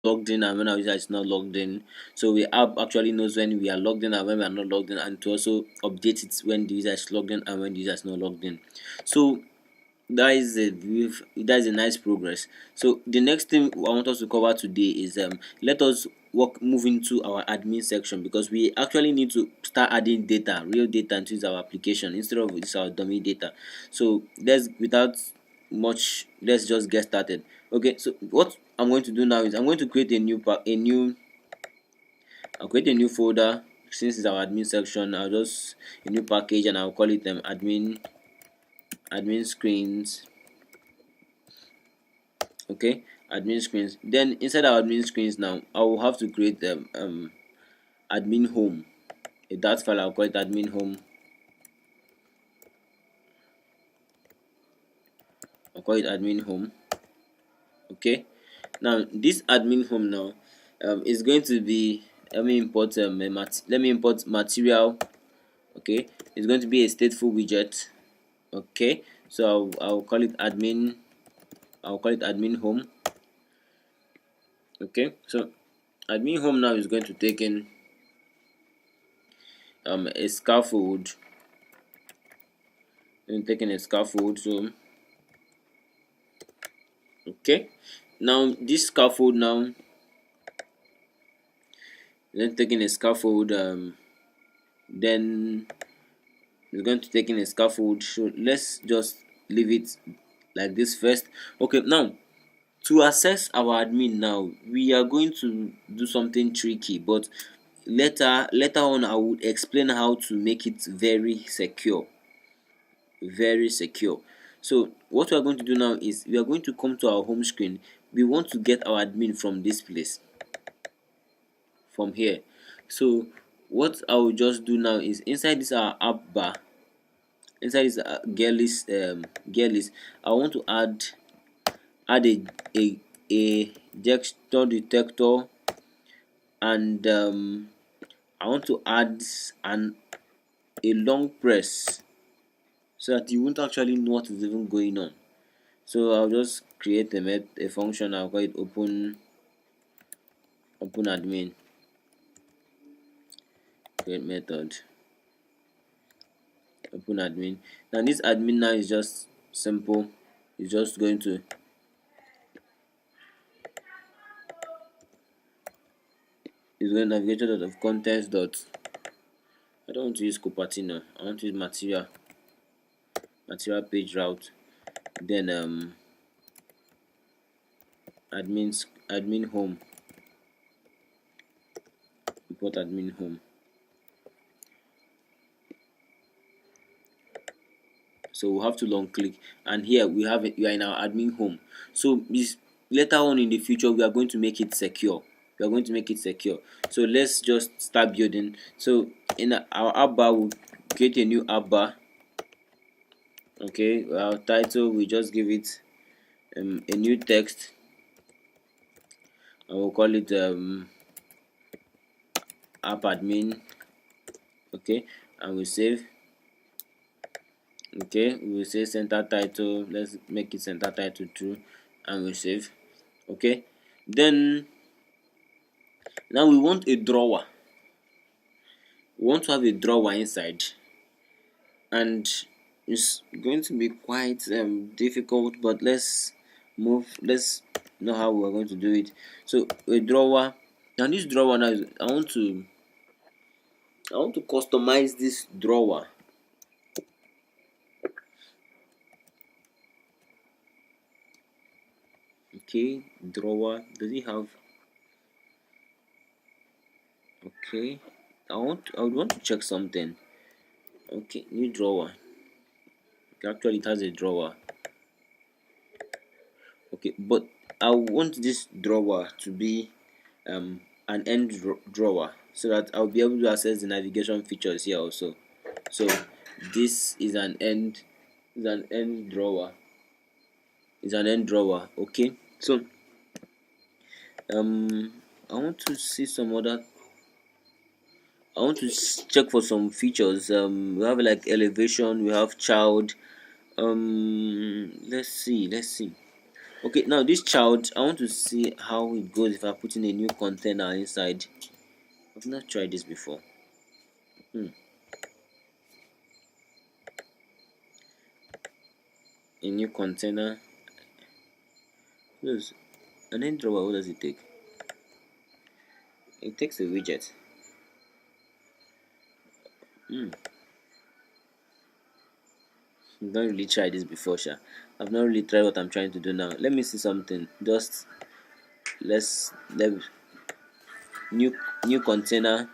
logged in and when our user is not logged in. So the app actually knows when we are logged in and when we are not logged in, and to also update it when the user is logged in and when the user is not logged in. So that is a nice progress. So the next thing I want us to cover today is let us move into our admin section, because we actually need to start adding data, real data, into our application instead of this our dummy data. So let's just get started. Okay, so what I'm going to do now is I'm going to create I'll create a new folder. Since it's our admin section, I'll just a new package, and I'll call it admin screens. Okay, admin screens. Then inside our admin screens now, I will have to create admin home. A that file, I'll call it admin home. I'll call it admin home. Okay, now this admin home now is going to be, let me import material. Okay, it's going to be a stateful widget. Okay, so I'll call it admin home. Okay, so admin home now is going to take in a scaffold. And taking a scaffold. So okay, now this scaffold now, then taking a scaffold, then it's going to take in a scaffold. So let's just leave it like this first. Okay, now to access our admin now, we are going to do something tricky, but later on I would explain how to make it very secure. Very secure. So what we are going to do now is we are going to come to our home screen. We want to get our admin from this place, from here. So what I will just do now is inside this our app bar, inside this gear list, I want to add a gesture detector, and I want to add an a long press, so that you won't actually know what is even going on. So I'll just create a function. I'll call it open admin. Create method open admin. Now this admin now is just simple. It's just going to is going navigator dot of contents dot. I don't want to use Cupertino. I want to use material page route. Then admin home. Import admin home. So we'll have to long click, and here we have it. We are in our admin home. So this later on in the future we are going to make it secure. We are going to make it secure. So let's just start building. So in our app bar, we'll create a new app bar. Okay, our title, we just give it a new text. I will call it app admin. Okay, and we save. Okay, we will say center title. Let's make it center title true, and we save. Okay, then now we want a drawer. We want to have a drawer inside, and it's going to be quite difficult, but let's know how we're going to do it. So a drawer. Now this drawer now is, I want to customize this drawer. Okay, drawer, does it have, okay, I would want to check something. Okay, new drawer. Okay, actually it has a drawer. Okay, but I want this drawer to be an end drawer, so that I'll be able to access the navigation features here also. So this is an end drawer. Is an end drawer. Okay, so I want to see some other. I want to check for some features. We have like elevation. We have child. Let's see. Okay, now this child, I want to see how it goes if I put in a new container inside. I've not tried this before. Hmm. A new container. Yes. An end drawer, what does it take? It takes a widget. Hmm. I've not really tried this before, Sha. I've not really tried what I'm trying to do now. Let me see something. Just let new new container.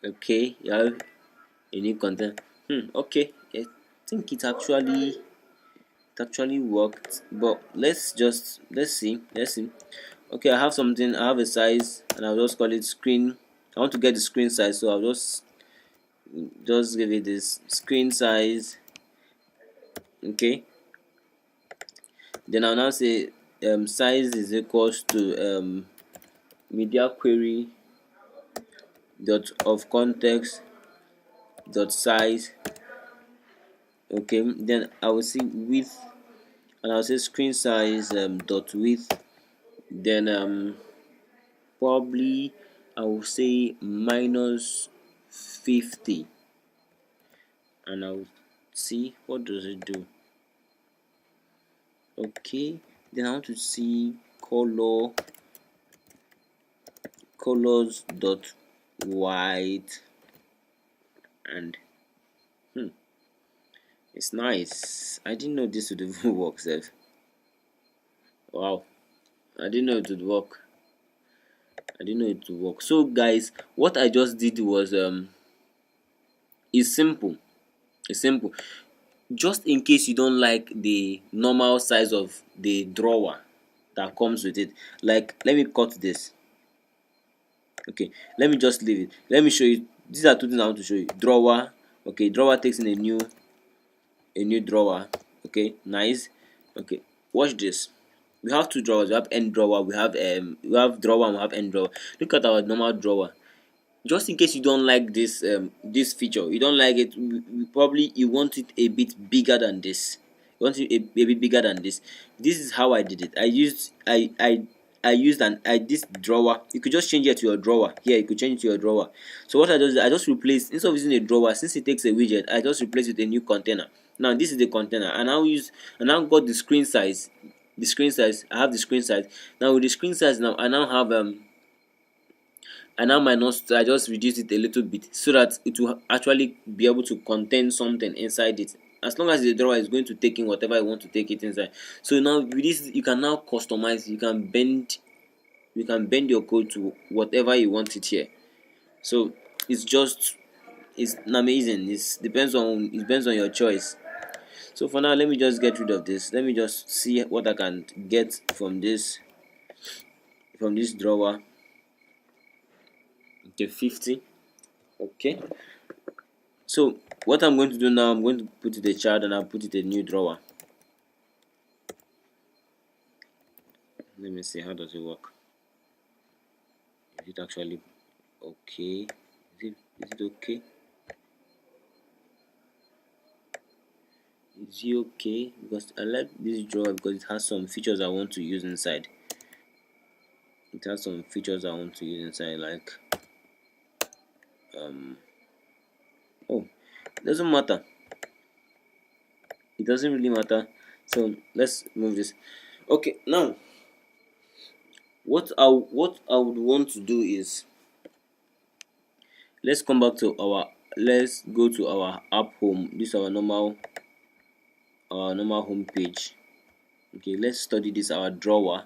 Okay, you have a new container. Okay. I think it actually worked. But let's see. Okay, I have something. I have a size, and I'll just call it screen. I want to get the screen size, so I'll just give it this screen size. Okay, then I'll now say size is equals to media query dot of context dot size. Okay, then I will see width, and I'll say screen size dot width. Then probably I will say minus 50, and I'll see what does it do. Okay, then I want to see colors dot white, and it's nice. I didn't know this would even work, sef. Wow, I didn't know it would work. I didn't know it would work. So guys, what I just did was is simple. It's simple. Just in case you don't like the normal size of the drawer that comes with it, like let me cut this. Okay, let me just leave it. Let me show you. These are two things I want to show you. Drawer. Okay, drawer takes in a new drawer. Okay, nice. Okay, watch this. We have two drawers. We have end drawer. We have drawer and we have end drawer. Look at our normal drawer. Just in case you don't like this feature, you don't like it, probably you want it a bit bigger than this. You want it a bit bigger than this. This is how I did it. I used this drawer. You could just change it to your drawer. Here you could change it to your drawer. So what I do is I just replace, instead of using a drawer, since it takes a widget, I just replace it with a new container. Now this is the container. I now got the screen size. I have the screen size. Now with the screen size, now I now have and now minus, I just reduce it a little bit so that it will actually be able to contain something inside it. As long as the drawer is going to take in whatever you want to take it inside. So now with this, you can now customize. You can bend your code to whatever you want it here. So it's amazing. It depends on your choice. So for now, let me just get rid of this. Let me just see what I can get from this drawer. Okay, 50. Okay. So what I'm going to do now, I'm going to put it a child and I'll put it a new drawer. Let me see, how does it work? Is it actually okay? Is it okay? Is it okay? Because I like this drawer because it has some features I want to use inside. It has some features I want to use inside, like oh, it doesn't matter. It doesn't really matter. So let's move this. Okay, now what I would want to do is, let's go to our app home. This is our normal home page. Okay, let's study this our drawer.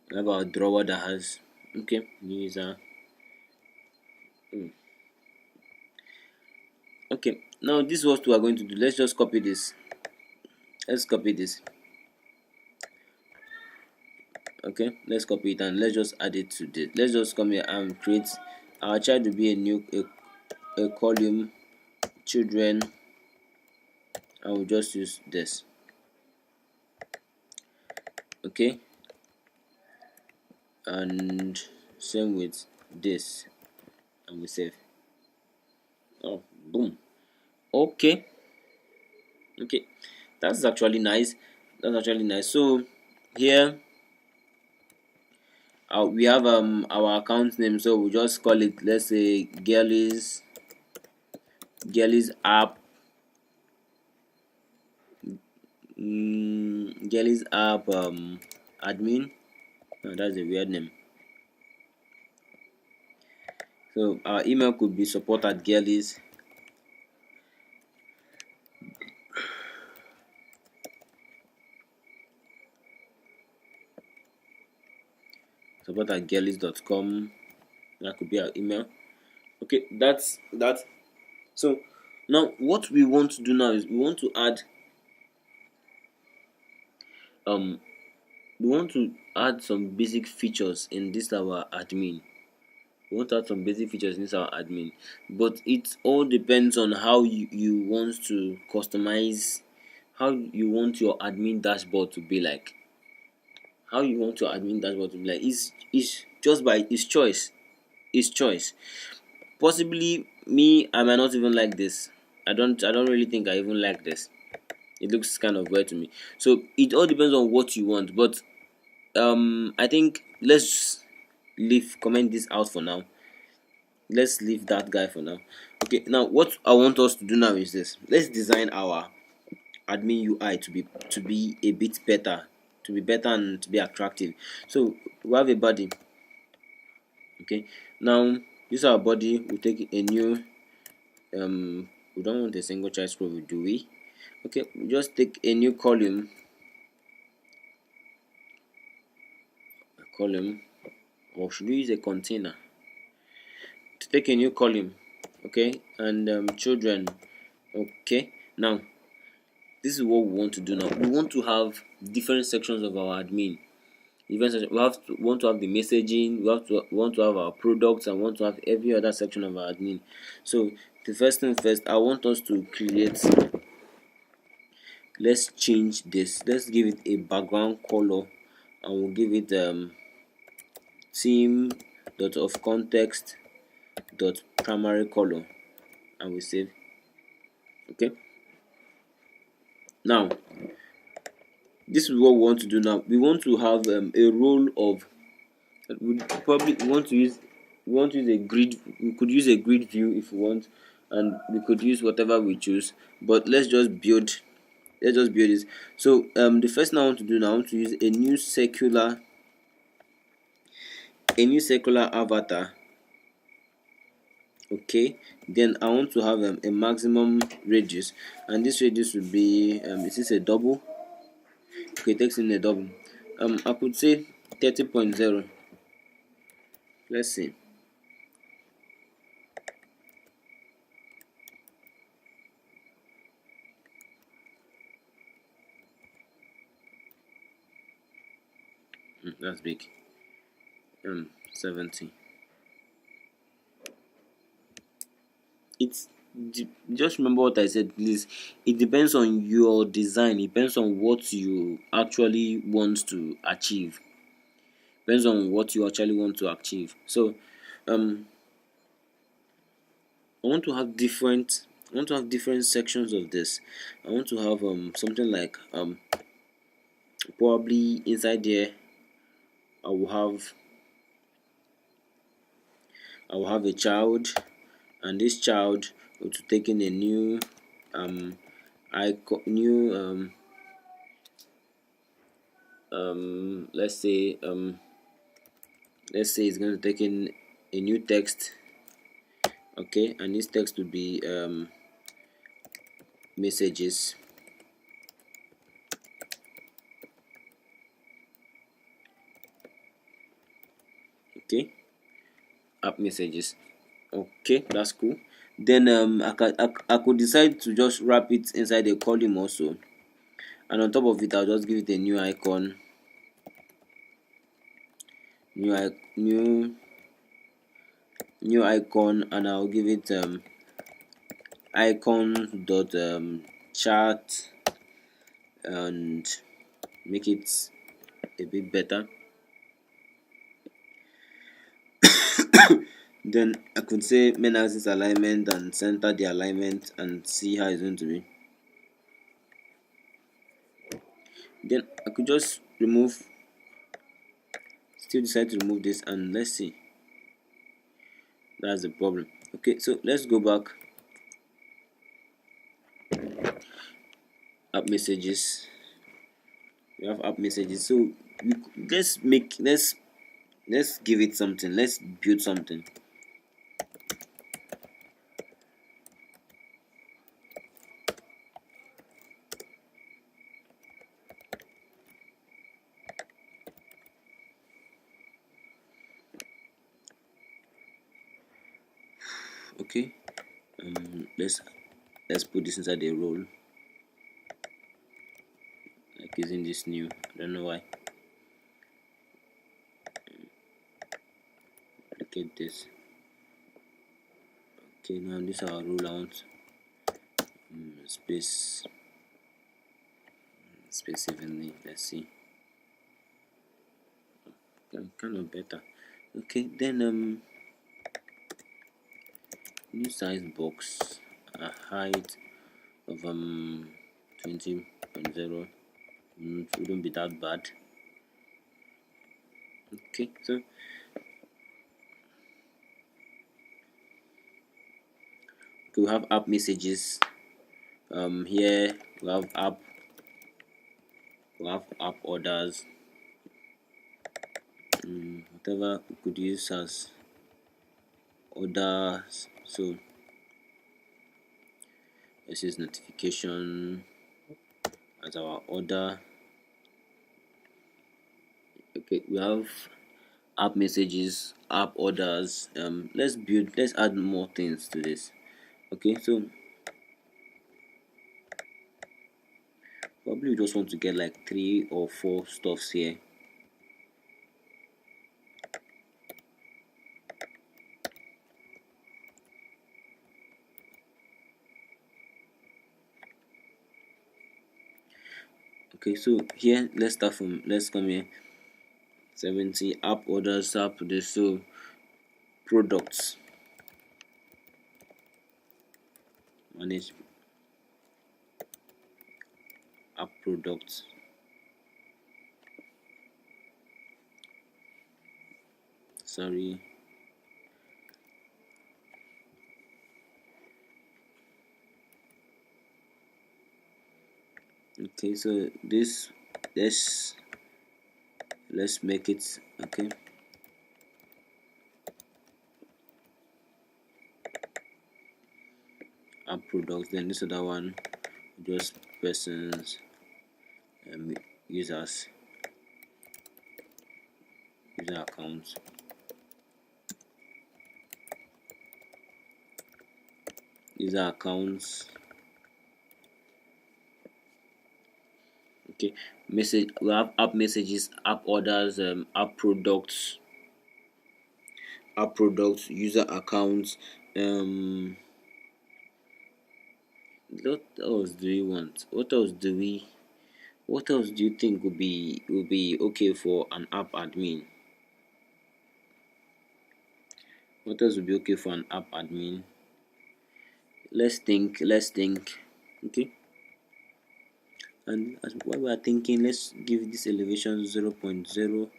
We have our drawer that has, okay, user. Okay, now this is what we are going to do. Let's just copy this. Okay, let's copy it and let's just add it to this. Let's just come here and create our child will be a column children, and we'll just use this. Okay, and same with this, and we save. Oh, boom. Okay, okay, that's actually nice. That's actually nice. So here, we have our account name. So we just call it, let's say, Gelly's app. Gelly's app admin. That's a weird name. So our email could be support@gellies.com. That could be our email. Okay, that's that. So now what we want to do now is um we want to add some basic features in this our admin. We want to add some basic features in this our admin, but it all depends on how you want to customize, how you want your admin dashboard to be like. How you want your admin dashboard to be like is just by his choice. His choice. Possibly me, I might not even like this. I don't really think I even like this. It looks kind of weird to me. So it all depends on what you want. But I think let's leave comment this out for now. Let's leave that guy for now. Okay, now what I want us to do now is this. Let's design our admin UI to be a bit better, to be better and to be attractive. So we have a body. Okay, now this is our body. We take a new we don't want a single child scroll, do we? Okay, we just take a new column, or should we use a container to take a new column? Okay, and children. Okay, now this is what we want to do now. We want to have different sections of our admin. Different section. Want to have the messaging. We want to have our products, and want to have every other section of our admin. So the first thing first, I want us to create. Let's change this. Let's give it a background color, and we'll give it theme dot of context dot primary color, and we save. Okay. Now this is what we want to do now. We want to have a role of. We probably want to use a grid. We could use a grid view if we want, and we could use whatever we choose. But let's just build this. So the first thing I want to do now, I want to use a new circular avatar. Okay, then I want to have a maximum radius, and this radius will be is this a double? Okay, it takes in a double. I could say 30.0. Let's see. That's big. 70. It's just remember what I said, please. It depends on your design. It depends on what you actually want to achieve. Depends on what you actually want to achieve. So, um, I want to have different. I want to have different sections of this. I want to have something like probably inside there. I will have a child, and this child will to take in a new icon, new let's say it's going to take in a new text. Okay, and this text will be messages. Okay, app messages. Okay, that's cool. Then I could decide to just wrap it inside a column also, and on top of it I'll just give it a new icon, new icon, and I'll give it icon dot chart, and make it a bit better. Then I could say main axis alignment and center the alignment and see how it's going to be. Then I could just remove, still decide to remove this, and let's see. That's the problem. Okay, so let's go back. App messages. We have app messages. So let's give it something. Let's build something. Okay. Let's put this inside a role. Like using this new. I don't know why. Look at this. Okay, now this is our rule. I want space evenly. Let's see. Kind of better. Okay, then new size box, a height of 20.0. Shouldn't be that bad. Okay, so we have app messages. Here we have app orders. Whatever we could use as orders. So this is notification as our order. Okay, we have app messages, app orders. Let's add more things to this. Okay, so probably we just want to get like 3 or 4 stuffs here. Okay, so here let's come here. 70 app orders, app this. So products, manage app products. Sorry. Okay, so this let's make it okay. App products. Then this other one, just persons, users, user accounts. User accounts. Okay, message. We have app messages, app orders, app products, user accounts. What else do we want? What else do you think would be okay for an app admin? What else would be okay for an app admin? Let's think. Okay, and as while we are thinking, let's give this elevation 0.0.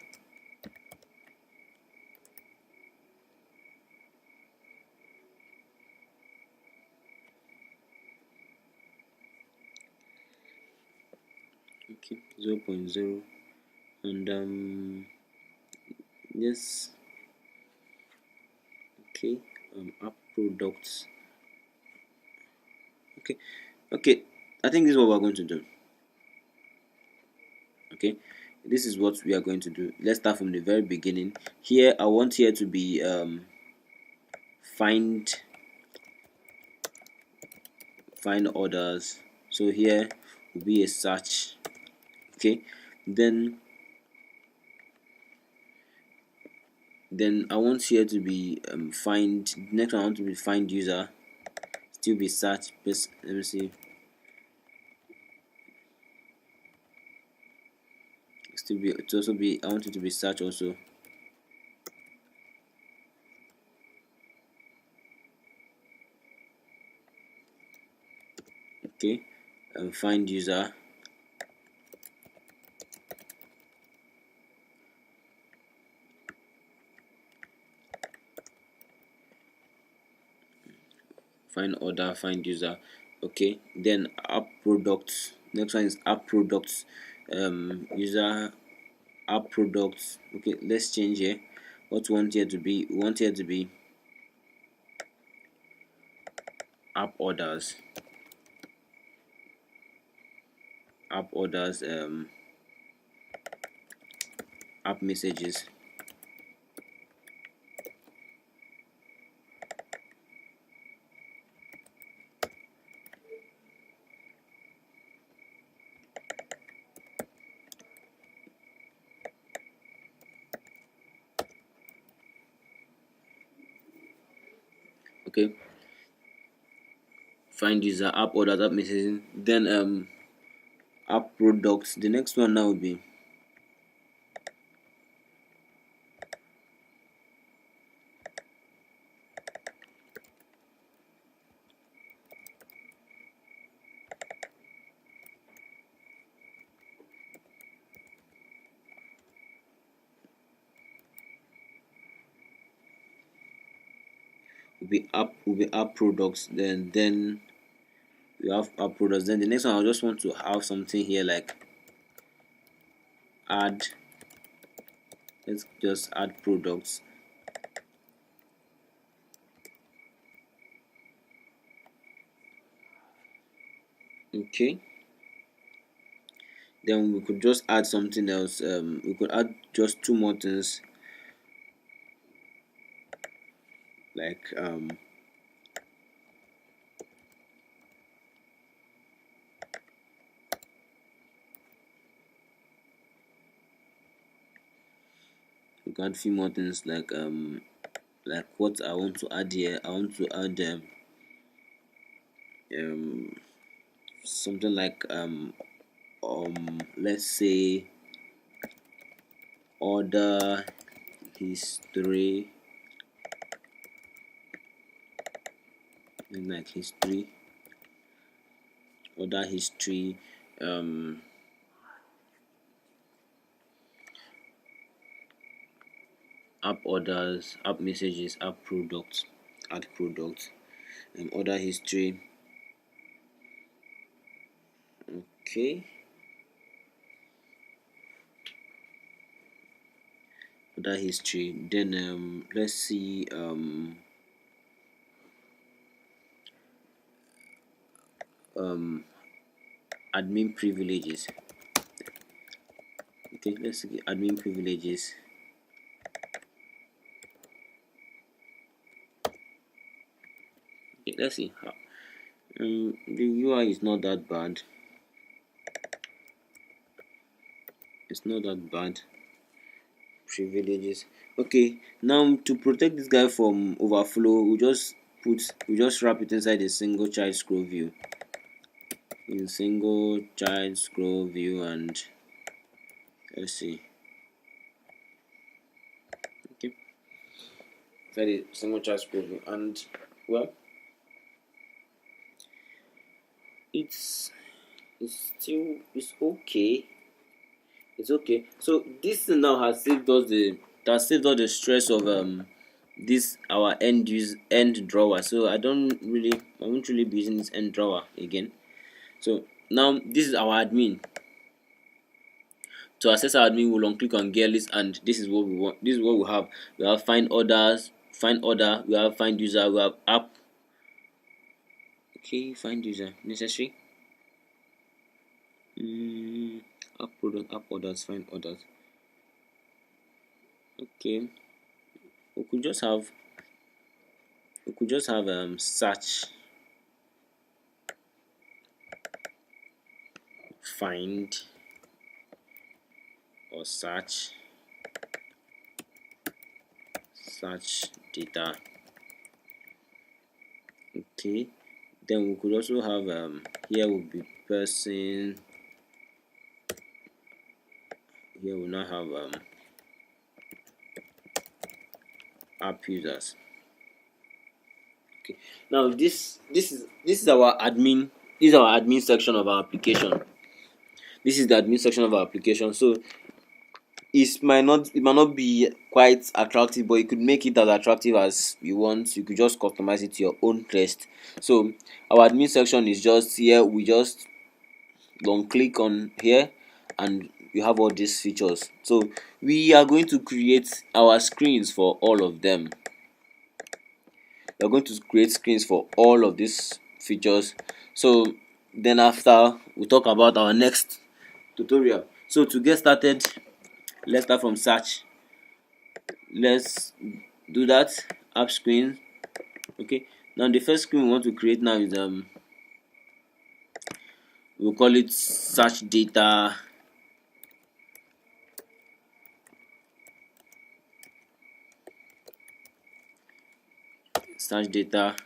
Okay, 0.0. And yes. Okay, app products. Okay, I think this is what we're going to do. Okay, this is what we are going to do. Let's start from the very beginning. Here I want here to be find orders. So here will be a search. Okay, then I want here to be find. Next one I want to be find user. Still be search. Let me see. Still be, it also be, I want it to be search also. Okay, find user, find order, find user. Okay, then app products. Next one is app products. User app products. Okay, let's change here. What we want here to be? We want here to be app orders. App orders. App messages. Okay, find user, app orders, app messaging. Then app products. The next one now will be app products. Then we have app products. Then the next one I just want to have something here like add. Let's just add products. Okay, then we could just add something else. We could add just two more things like we could add few more things like what I want to add here. I want to add um something like let's say order history, and like history, order history, um app orders, app messages, app products, add products, and order history. Okay, order history. Then let's see um admin privileges. Okay, let's see admin privileges. Okay, let's see how the UI is not that bad. It's not that bad. Privileges. Okay, now to protect this guy from overflow, we just wrap it inside a single child scroll view. In single child scroll view, and let's see. Okay, inside a single child scroll view, and well, it's it's okay. It's okay. So this thing now has saved us the that saved us the stress of this our end drawer. So I won't really be using this end drawer again. So now this is our admin. To access our admin, we'll long click on gear list, and this is what we want. This is what we have. We have find orders, find order, we have find user, we have app. Okay, find user necessary. App product, app orders, find orders. Okay, we could just have search, find, or search data. Okay, then we could also have here will be person. Here we now have app users. Okay, now this is our admin This is our admin section of our application. This is the admin section of our application. So it might not be quite attractive, but you could make it as attractive as you want. You could just customize it to your own taste. So our admin section is just here. We just long click on here and you have all these features. So we are going to create our screens for all of them. We are going to create screens for all of these features. So then after we talk about our next tutorial. So to get started, let's start from search. Let's do that. App screen. Okay, now the first screen we want to create now is we'll call it search data. Search data.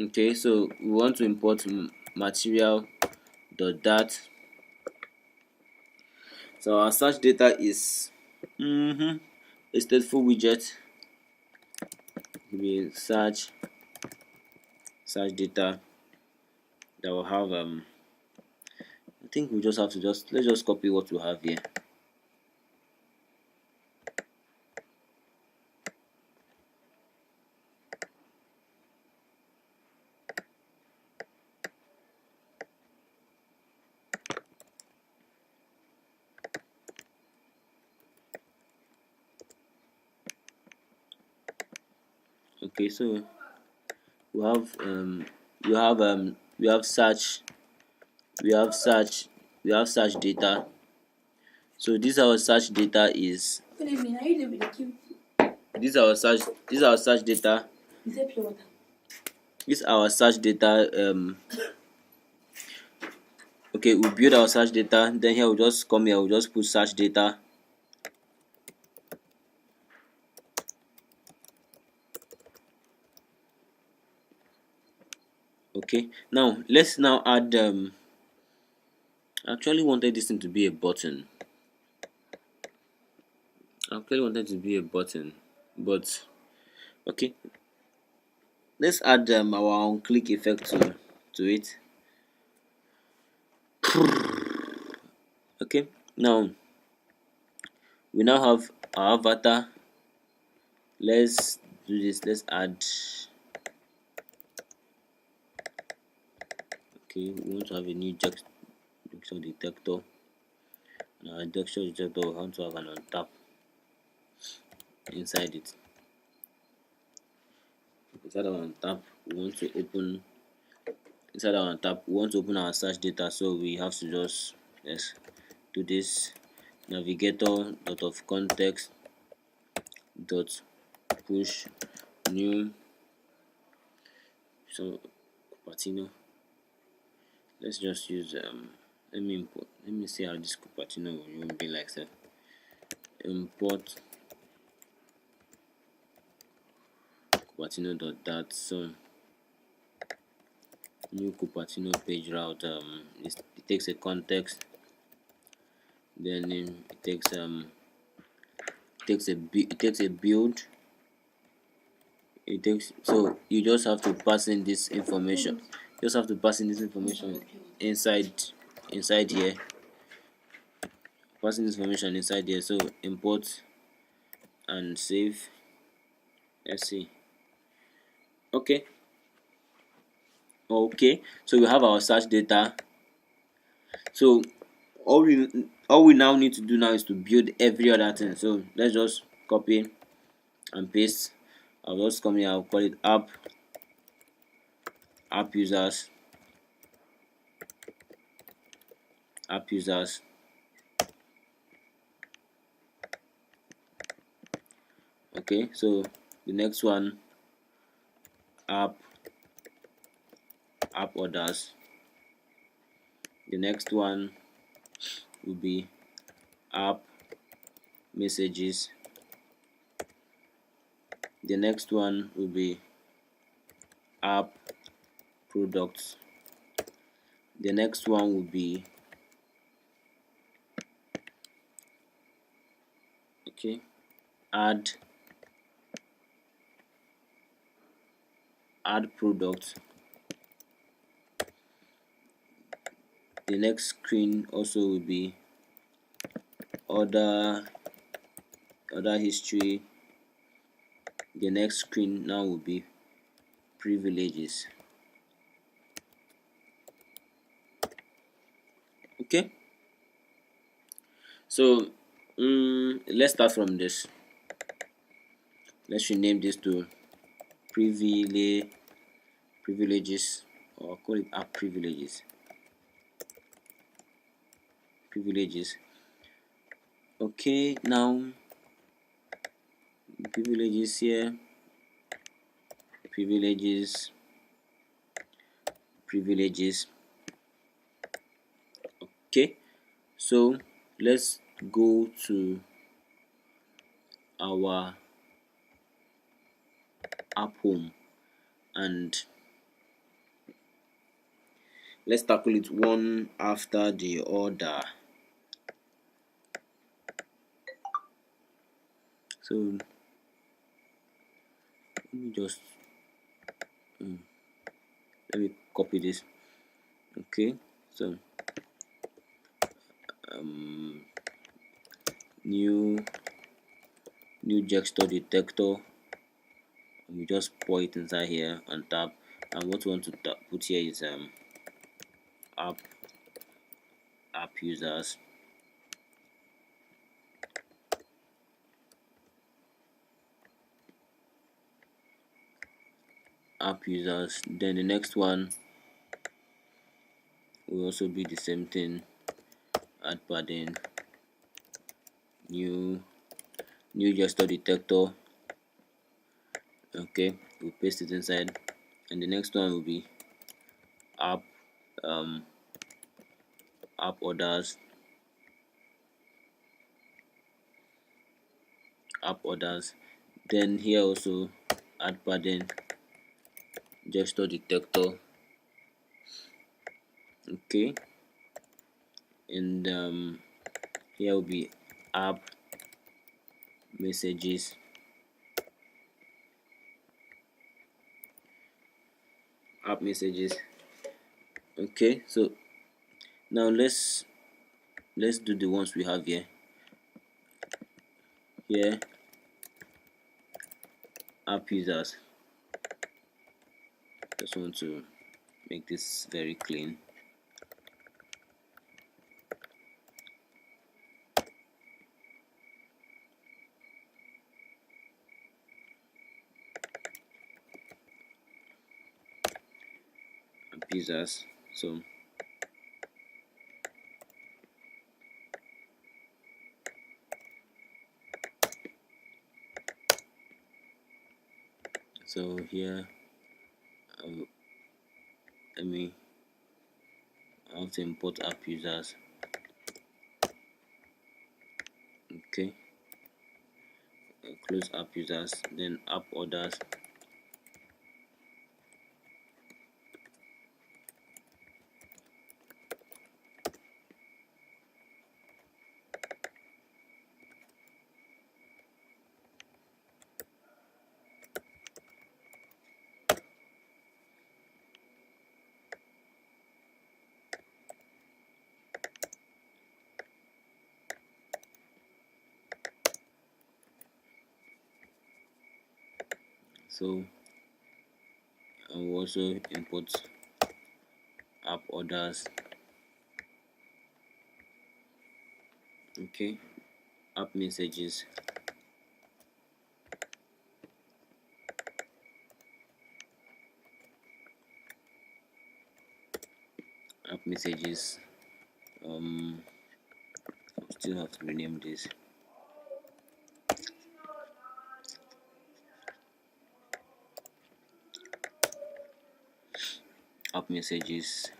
Okay, so we want to import material dot dat. So our search data is a stateful widget. We search data that will have I think we just have to let's just copy what we have here. Okay, so we have we have search we have search we have search data. So this our search data is Good evening. Are you there with the cute? this is our search data. Is that pure water? This our search data. Okay, we build our search data. Then here we just come here. We just put search data. Okay, now let's now add. I actually wanted this thing to be a button. But okay, let's add our on click effect to it. Okay, now we now have our avatar. Let's do this. Let's add. Okay, we want to have a new texture detector. And our texture detector, we want to have an on tap inside it. Inside our on tap, we want to open. Inside our on tap, we want to open our search data. So we have to just do this navigator dot of context dot push new. So Cupertino. Let's just use let me see how this Cupertino will be like. So import Cupertino dot dat. So new Cupertino page route. It takes a context. Then it takes it takes a build. It takes, so you just have to pass in this information. You just have to pass in this information inside here. Passing this information inside here. So import and save. Let's see. Okay. So we have our search data. So all we now need to do now is to build every other thing. So let's just copy and paste. I'll just come here. I'll call it app users. Okay, so the next one, app orders. The next one will be app messages. The next one will be app products. The next one will be add product. the next screen also will be other history. The next screen now will be privileges. Okay, so let's start from this. Let's rename this to privileges, or call it app privileges. Okay, now privileges here, privileges. Okay, so let's go to our app home and let's tackle it one after the other. So let me just let me copy this. Okay, so new gesture detector, and we just pour it inside here and tap, and what we want to put here is app users. Then the next one will also be the same thing, add padding, new gesture detector. Okay, we'll paste it inside, and the next one will be app um orders, then here also add padding, gesture detector. Okay, and here will be app messages, okay, so now let's do the ones we have here. App users, just want to make this very clean. App users, so here let me I have to import app users. Okay, close app users, then app orders. So I will also import app orders. Okay, app messages, still have to rename this. App messages,